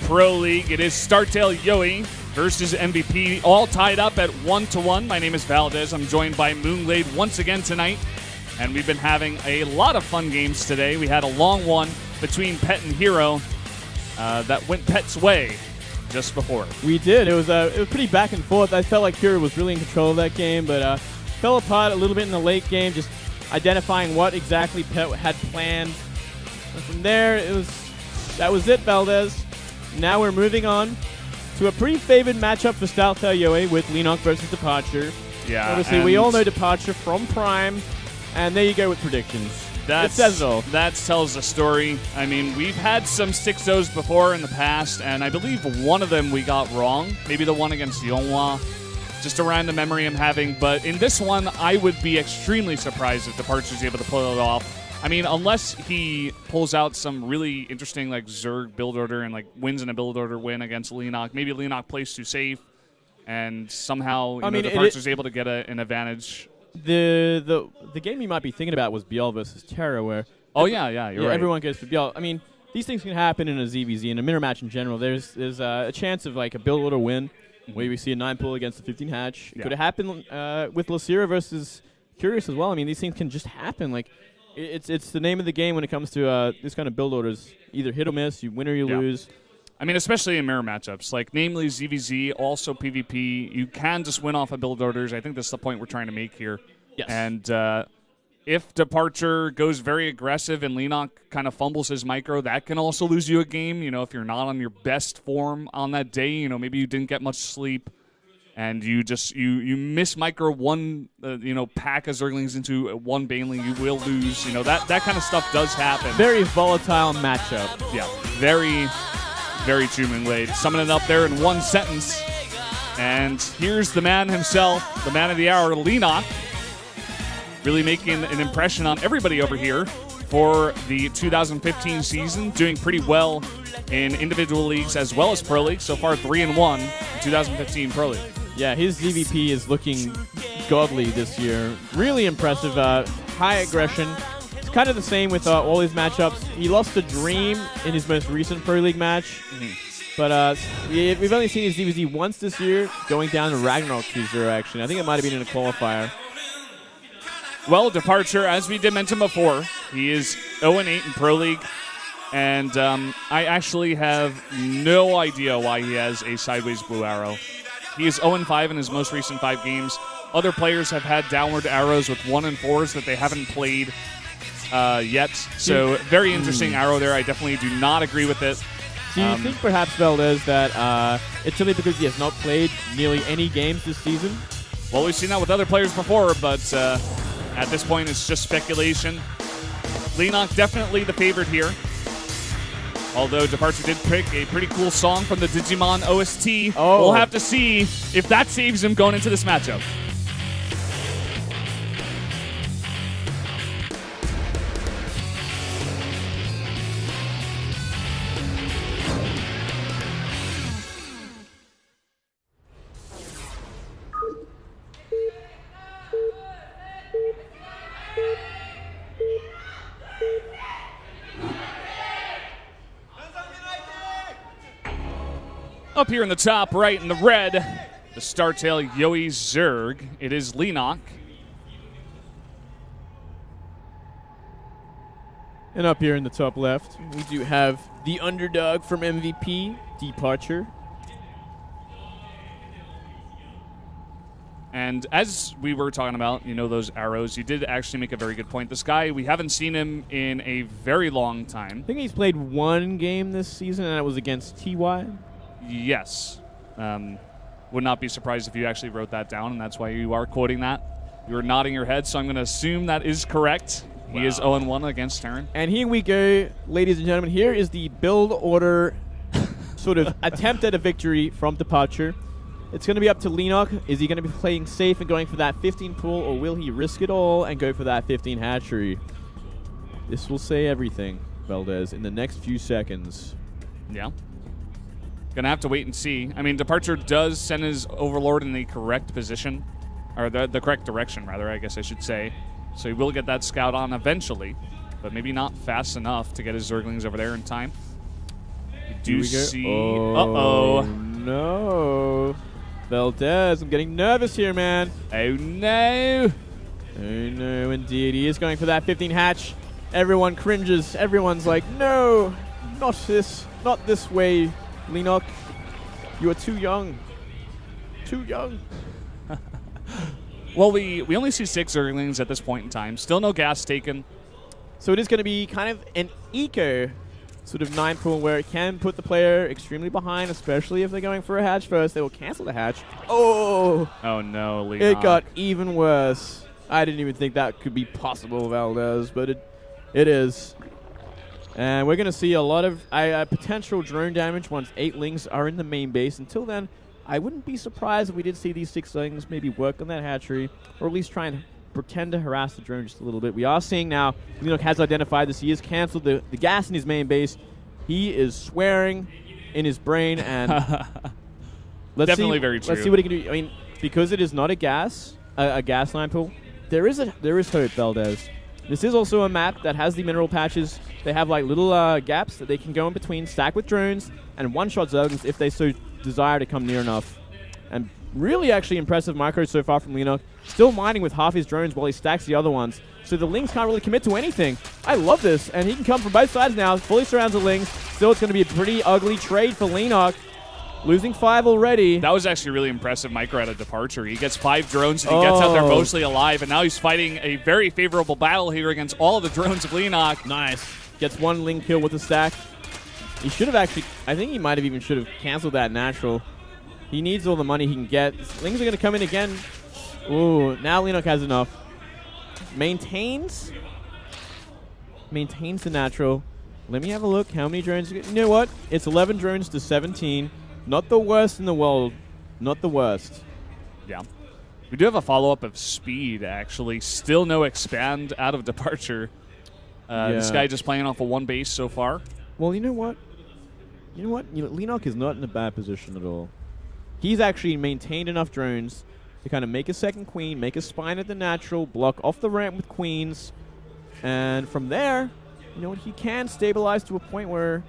Pro League. It is StarTale-yoe versus MVP, all tied up at 1-1. My name is Valdez. I'm joined by Moonglade once again tonight, and we've been having a lot of fun games today. We had a long one between Pet and Hero that went Pet's way just before. We did. It was pretty back and forth. I felt like Hero was really in control of that game, but fell apart a little bit in the late game, just identifying what exactly Pet had planned. And from there, that was it, Valdez. Now we're moving on to a pretty favored matchup for StarTale-yoe with Leenock versus DeParture. Yeah, obviously we all know DeParture from Prime, and there you go with predictions. It says it all. That tells the story. I mean, we've had some 6-0s before in the past, and I believe one of them we got wrong. Maybe the one against Yeonhwa. Just a random memory I'm having. But in this one, I would be extremely surprised if DeParture's able to pull it off. I mean, unless he pulls out some really interesting like Zerg build order and like wins in a build order win against Leenock. Maybe Leenock plays too safe, and somehow DeParture's able to get an advantage. The game you might be thinking about was BL versus Terra, where you're right. Everyone goes for BL. I mean, these things can happen in a ZVZ, in a mirror match in general. There's a chance of like a build order win, where we see a 9 pull against a 15 hatch. It could have happened with Lacira versus Curious as well. I mean, these things can just happen. Like, it's the name of the game when it comes to this kind of build orders. Either hit or miss, you win or you lose. I mean, especially in mirror matchups, like namely ZVZ, also PvP, you can just win off of build orders. I think that's the point we're trying to make here. Yes. And if DeParture goes very aggressive and Leenock kind of fumbles his micro, that can also lose you a game. You know, if you're not on your best form on that day, you know, maybe you didn't get much sleep, and you just you miss micro one, pack of Zerglings into one Baneling, you will lose. You know, that kind of stuff does happen. Very volatile matchup. Yeah, very, very true, Moonglade. Summing it up there in one sentence. And here's the man himself, the man of the hour, Leenock, really making an impression on everybody over here for the 2015 season, doing pretty well in individual leagues as well as Pro League. So far, 3-1 in 2015 Pro League. Yeah, his ZVP is looking godly this year. Really impressive. High aggression. It's kind of the same with all his matchups. He lost to Dream in his most recent Pro League match. But we've only seen his ZVZ once this year, going down to Ragnarok 2-0, actually. I think it might have been in a qualifier. Well, DeParture, as we did mention before, he is 0-8 in Pro League. And I actually have no idea why he has a sideways blue arrow. He is 0-5 in his most recent 5 games. Other players have had downward arrows with 1-4s that they haven't played yet. So very interesting arrow there. I definitely do not agree with it. Do you think perhaps, Valdez, that it's simply because he has not played nearly any games this season? Well, we've seen that with other players before, but at this point it's just speculation. Leenock definitely the favorite here. Although DeParture did pick a pretty cool song from the Digimon OST. We'll have to see if that saves him going into this matchup. Up here in the top right in the red, the StarTale-yoe Zerg. It is Leenock. And up here in the top left, we do have the underdog from MVP, DeParture. And as we were talking about, those arrows, you did actually make a very good point. This guy, we haven't seen him in a very long time. I think he's played one game this season, and that was against TY. Yes. Would not be surprised if you actually wrote that down, and that's why you are quoting that. You were nodding your head, so I'm going to assume that is correct. Wow. He is 0-1 against Terran. And here we go, ladies and gentlemen. Here is the build order sort of attempt at a victory from DeParture. It's going to be up to Leenock. Is he going to be playing safe and going for that 15 pull, or will he risk it all and go for that 15 hatchery? This will say everything, Valdez, in the next few seconds. Yeah. Gonna have to wait and see. I mean, DeParture does send his Overlord in the correct position, or the correct direction, rather, I guess I should say. So he will get that scout on eventually, but maybe not fast enough to get his Zerglings over there in time. You do see... Oh, no. Valdez, I'm getting nervous here, man. Oh, no. Oh, no, indeed. He is going for that 15 hatch. Everyone cringes. Everyone's like, no, not this way, Leenock. You are too young. Too young. Well, we only see 6 Zerglings at this point in time. Still no gas taken. So it is going to be kind of an eco sort of 9 pool where it can put the player extremely behind, especially if they're going for a hatch first. They will cancel the hatch. Oh! Oh, no, Leenock. It got even worse. I didn't even think that could be possible, Valdez, but it is. And we're going to see a lot of potential drone damage once 8 Lings are in the main base. Until then, I wouldn't be surprised if we did see these 6 Lings maybe work on that hatchery, or at least try and pretend to harass the drone just a little bit. We are seeing now, Leenock has identified this. He has canceled the gas in his main base. He is swearing in his brain, and Definitely very true. Let's see what he can do. I mean, because it is not a gas line pool, there is hope, Valdez. This is also a map that has the mineral patches. They have like little gaps that they can go in between, stack with drones, and one-shot Zerglings if they so desire to come near enough. And really actually impressive micro so far from Leenock. Still mining with half his drones while he stacks the other ones. So the Lings can't really commit to anything. I love this. And he can come from both sides now. Fully surrounds the Lings. Still, it's going to be a pretty ugly trade for Leenock. Losing 5 already. That was actually really impressive micro at a departure. He gets 5 drones and he gets out there mostly alive. And now he's fighting a very favorable battle here against all of the drones of Leenock. Nice. Gets 1 Ling kill with a stack. He should have actually... I think he might have even should have canceled that natural. He needs all the money he can get. Lings are going to come in again. Ooh, now Leenock has enough. Maintains the natural. Let me have a look. How many drones? You know what? It's 11 drones to 17. Not the worst in the world. Not the worst. Yeah. We do have a follow-up of speed, actually. Still no expand out of departure. This guy just playing off of 1 base so far. Well, you know what? Leenock is not in a bad position at all. He's actually maintained enough drones to kind of make a second queen, make a spine at the natural, block off the ramp with queens, and from there, you know what, he can stabilize to a point where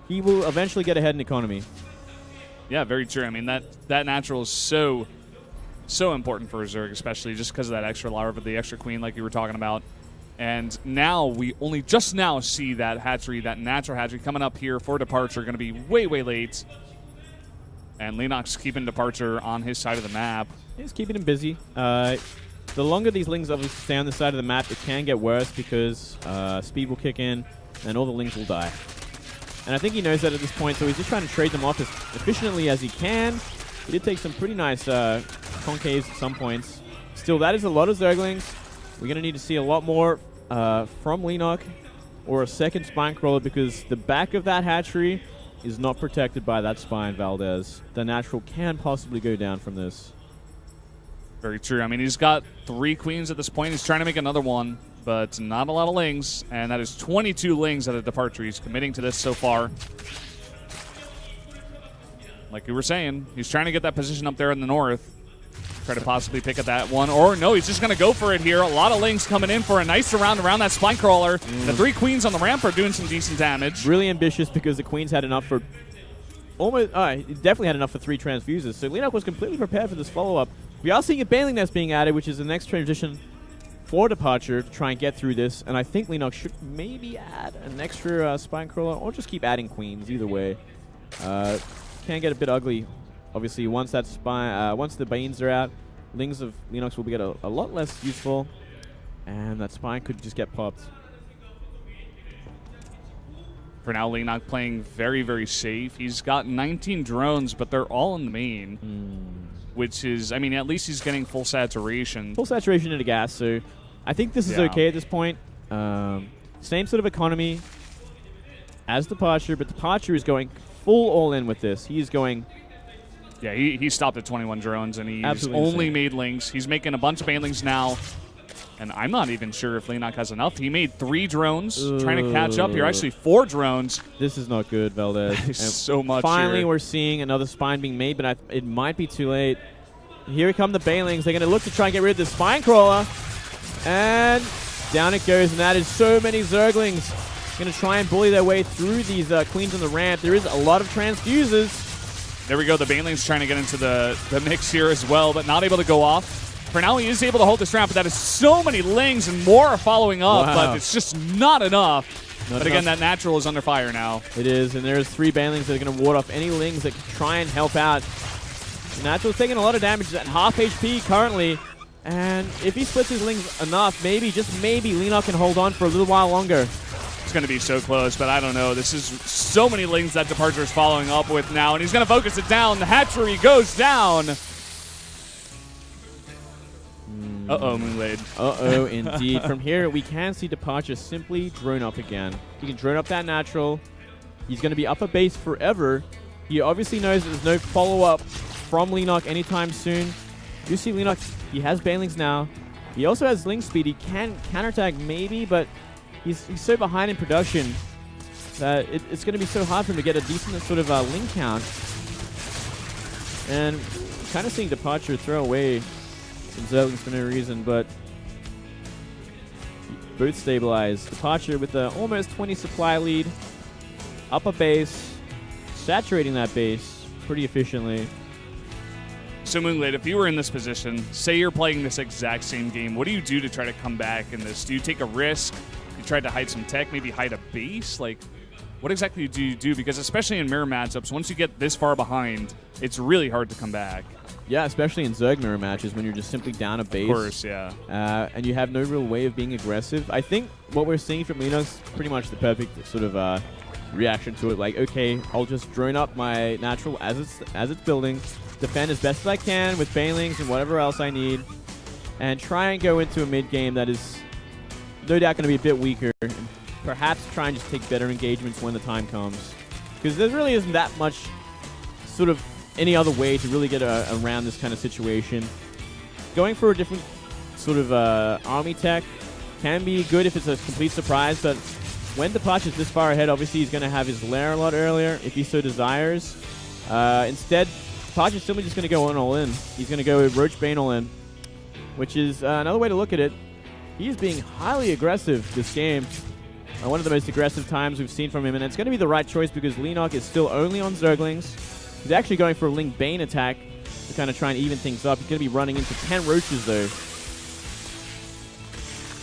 he will eventually get ahead in economy. Yeah, very true. I mean, that natural is so important for a Zerg, especially just because of that extra larva, the extra queen like you were talking about. And now we only just now see that hatchery, that natural hatchery coming up here for departure, going to be way, way late. And Leenock's keeping departure on his side of the map. He's keeping him busy. The longer these Lings obviously stay on the side of the map, it can get worse because speed will kick in and all the Lings will die. And I think he knows that at this point, so he's just trying to trade them off as efficiently as he can. He did take some pretty nice concaves at some points. Still, that is a lot of Zerglings. We're going to need to see a lot more from Leenock or a second spine crawler because the back of that hatchery is not protected by that spine, Valdez. The natural can possibly go down from this. Very true. I mean, he's got 3 queens at this point. He's trying to make another one, but not a lot of Lings. And that is 22 Lings at a departure. He's committing to this so far. Like you were saying, he's trying to get that position up there in the north. Try to possibly pick at that one. Or no, he's just going to go for it here. A lot of Lings coming in for a nice surround around that spine crawler. The 3 queens on the ramp are doing some decent damage. Really ambitious because the queens had enough for almost... he definitely had enough for 3 transfuses. So Leenock was completely prepared for this follow-up. We are seeing a Baneling Nest being added, which is the next transition for departure to try and get through this. And I think Leenock should maybe add an extra spine crawler or just keep adding queens. Either way. Can get a bit ugly. Obviously, once that spine, once the Banes are out, Lings of Leenox will get a lot less useful, and that spine could just get popped. For now, Leenock playing very, very safe. He's got 19 drones, but they're all in the main, which is, I mean, at least he's getting full saturation. Full saturation into gas, so I think this is okay at this point. Same sort of economy as Departure, but Departure is going full all-in with this. He's going... Yeah, he stopped at 21 drones, and he's Absolutely only made Lings. He's making a bunch of Banelings now, and I'm not even sure if Leenock has enough. He made 3 drones, trying to catch up here. Actually, 4 drones. This is not good, Valdez. So much Finally, here. we're seeing another spine being made, but it might be too late. Here come the Banelings. They're going to look to try and get rid of the spine crawler, and down it goes, and that is so many Zerglings. going to try and bully their way through these queens on the ramp. There is a lot of transfuses. There we go. The Baneling's trying to get into the mix here as well, but not able to go off. For now, he is able to hold this ramp, but that is so many Lings and more are following up, but it's just not enough. But again, that natural is under fire now. It is, and there's 3 Banelings that are going to ward off any Lings that can try and help out. The natural's taking a lot of damage. He's at half HP currently, and if he splits his Lings enough, maybe, just maybe, Leenock can hold on for a little while longer. It's going to be so close, but I don't know. This is so many Lings that DeParture is following up with now, and he's going to focus it down. The hatchery goes down. Uh-oh, Moonblade. Uh-oh, indeed. From here, we can see DeParture simply drone up again. He can drone up that natural. He's going to be up a base forever. He obviously knows there's no follow-up from Leenock anytime soon. You see Leenock, he has Banelings now. He also has Ling speed. He can counterattack maybe, but he's so behind in production that it's going to be so hard for him to get a decent sort of Ling count. And kind of seeing DeParture throw away some Zerglings for no reason, but both stabilize. DeParture with the almost 20 supply lead. Up a base, saturating that base pretty efficiently. So Moonblade, if you were in this position, say you're playing this exact same game, what do you do to try to come back in this? Do you take a risk? You try to hide some tech, maybe hide a base? Like, what exactly do you do? Because especially in mirror matchups, once you get this far behind, it's really hard to come back. Yeah, especially in Zerg mirror matches when you're just simply down a base. Of course, yeah. And you have no real way of being aggressive. I think what we're seeing from Leenock's pretty much the perfect sort of reaction to it. Like, okay, I'll just drone up my natural as it's building, defend as best as I can with Banelings and whatever else I need, and try and go into a mid game that is no doubt going to be a bit weaker, and perhaps try and just take better engagements when the time comes. Because there really isn't that much sort of any other way to really get around this kind of situation. Going for a different sort of army tech can be good if it's a complete surprise, but when DeParture's this far ahead, obviously he's going to have his lair a lot earlier if he so desires. Instead, DeParture's simply just going to go on all in. He's going to go Roach Bane all in, which is another way to look at it. He's being highly aggressive this game. One of the most aggressive times we've seen from him, and it's going to be the right choice because Leenock is still only on Zerglings. He's actually going for a Ling Bane attack to kind of try and even things up. He's going to be running into 10 Roaches, though.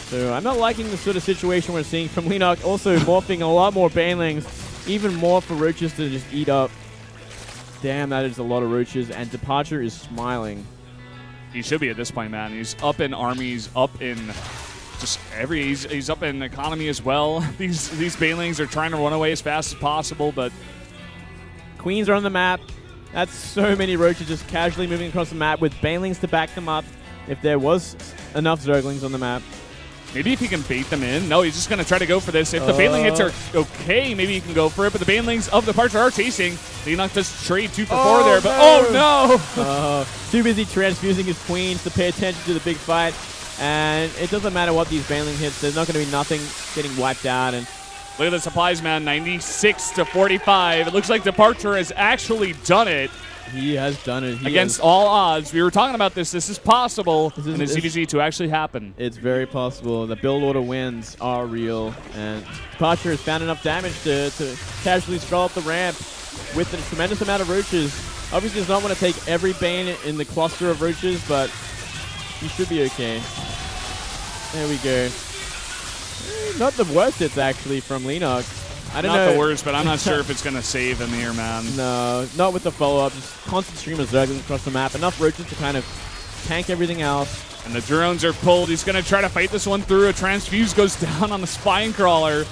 So I'm not liking the sort of situation we're seeing from Leenock. Also morphing a lot more Banelings, even more for Roaches to just eat up. Damn, that is a lot of Roaches, and DeParture is smiling. He should be at this point, man. He's up in armies, up in just he's up in economy as well. These Banelings are trying to run away as fast as possible, but Queens are on the map. That's so many Roaches just casually moving across the map with Banelings to back them up if there was enough Zerglings on the map. Maybe if he can bait them in. No, he's just going to try to go for this. If the Baneling hits are okay, maybe he can go for it. But the Banelings of DeParture are chasing. Leenock does trade 2 for 4 there. But no! Too busy transfusing his Queens to pay attention to the big fight. And it doesn't matter what these Baneling hits. There's not going to be nothing getting wiped out. And look at the supplies, man. 96 to 45. It looks like DeParture has actually done it. He has done it. Against all odds. We were talking about this. This is possible in the ZVZ to actually happen. It's very possible. The build order wins are real. And DeParture has found enough damage to casually scroll up the ramp with a tremendous amount of Roaches. Obviously does not want to take every Bane in the cluster of Roaches, but he should be okay. There we go. Not the worst hits, actually, from Leenock. I don't know. Not the worst, but I'm not sure if it's going to save him here, man. No, not with the follow-up. Just constant stream of Zerglings across the map. Enough Roaches to kind of tank everything else. And the drones are pulled. He's going to try to fight this one through. A transfuse goes down on the Spine Crawler.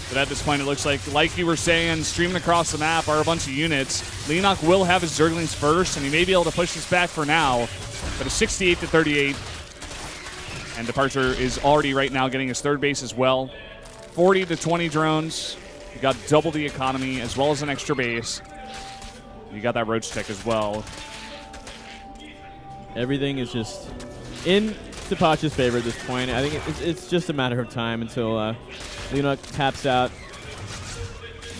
But at this point, it looks like you were saying, streaming across the map are a bunch of units. Leenock will have his Zerglings first, and he may be able to push this back for now. But it's 68 to 38. And DeParture is already right now getting his third base as well. 40 to 20 drones. You got double the economy as well as an extra base. You got that Roach tech as well. Everything is just in DeParture's favor at this point. I think it's just a matter of time until Leenock taps out.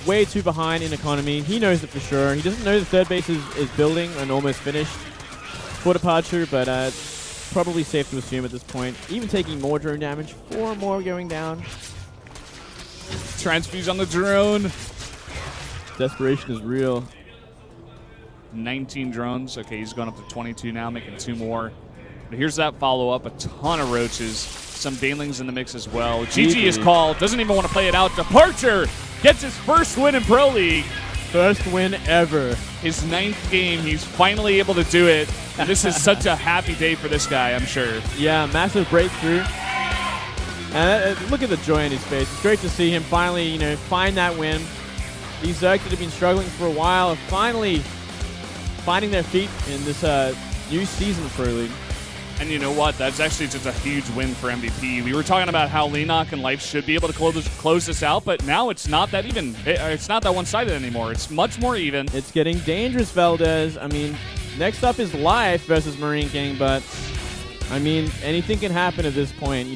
Way too behind in economy. He knows it for sure. He doesn't know the third base is building and almost finished for DeParture, but it's probably safe to assume at this point. Even taking more drone damage, 4 more going down. transfuse on the drone. Desperation is real. 19 drones. Okay, he's going up to 22 now, making 2 more. But here's that follow-up. A ton of roaches. Some banelings in the mix as well. GG is called. Doesn't even want to play it out. DeParture gets his first win in Pro League. First win ever. His 9th game. He's finally able to do it. And this is such a happy day for this guy, I'm sure. Yeah, massive breakthrough. And look at the joy in his face. It's great to see him finally, find that win. These Zergs that have been struggling for a while are finally finding their feet in this new season for Pro League. And you know what? That's actually just a huge win for MVP. We were talking about how Leenock and Life should be able to close this out, but now it's not that even. It's not that one-sided anymore. It's much more even. It's getting dangerous, Valdez. I mean, next up is Life versus Marine King, but I mean, anything can happen at this point.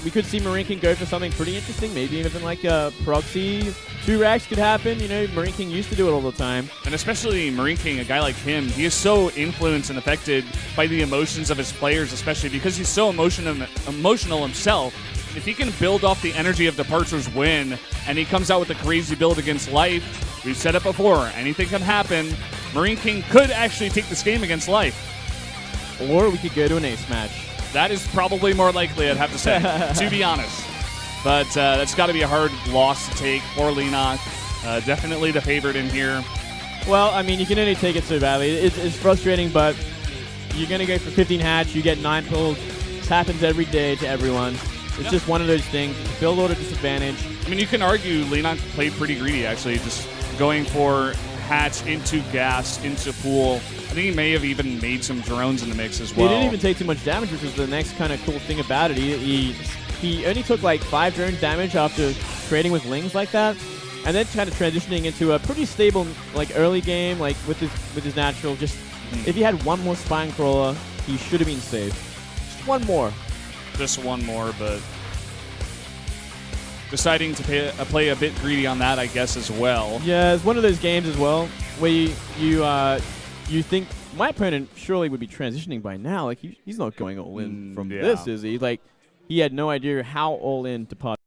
We could see Marine King go for something pretty interesting, maybe even like a proxy. 2 racks could happen. Marine King used to do it all the time. And especially Marine King, a guy like him, he is so influenced and affected by the emotions of his players, especially because he's so emotional himself. If he can build off the energy of DeParture's win, and he comes out with a crazy build against Life, we've said it before, anything can happen. Marine King could actually take this game against Life. Or we could go to an ace match. That is probably more likely, I'd have to say, to be honest. But that's got to be a hard loss to take for Leenock. Definitely the favorite in here. Well, I mean, you can only take it so badly. It's frustrating, but you're going to go for 15 hatch, you get 9 pulls. This happens every day to everyone. It's just one of those things. Build order disadvantage. I mean, you can argue Leenock played pretty greedy, actually, just going for hatch into gas, into pool. I think he may have even made some drones in the mix as well. He didn't even take too much damage, which is the next kind of cool thing about it. He only took like 5 drone damage after trading with Lings like that, and then kind of transitioning into a pretty stable early game with his natural. Just if he had one more spine crawler, he should have been safe. Just one more. Just one more, but deciding to play a bit greedy on that, I guess, as well. Yeah, it's one of those games as well where you think my opponent surely would be transitioning by now. He's not going all in from this, is he? He had no idea how all in DeParture